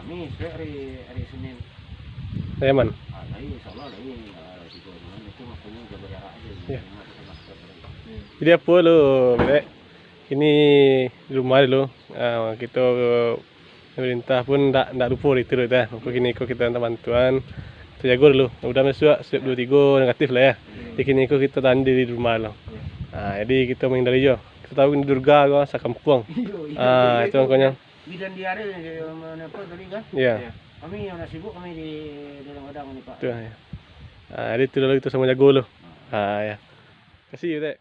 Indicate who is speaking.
Speaker 1: Kami hari Senin.
Speaker 2: Saya man.
Speaker 1: Lagi insyaallah lagi 3 bulan itu makanya jaga jarak aja.
Speaker 2: Ya. Jadi apa lo, Bek? Ini di rumah dulu. Kita pemerintah pun tak lupa itu dah. Kau kini kau kita minta bantuan. Kita jaga dulu. Mudah masuk step 2 3 negatif lah ya. Jadi kini kau kita tahan di rumah lo. Jadi kita menghindari jo. Kita tahu ini Durga kau sakampung. Itu angkanya.
Speaker 1: Bidan di area mana apa tadi kan?
Speaker 2: Ya.
Speaker 1: Kami yang sibuk kami di dalam ladang ni Pak.
Speaker 2: Itu ya. Jadi itu dulu kita sama jago lo. Ya. Kasih you, Dek.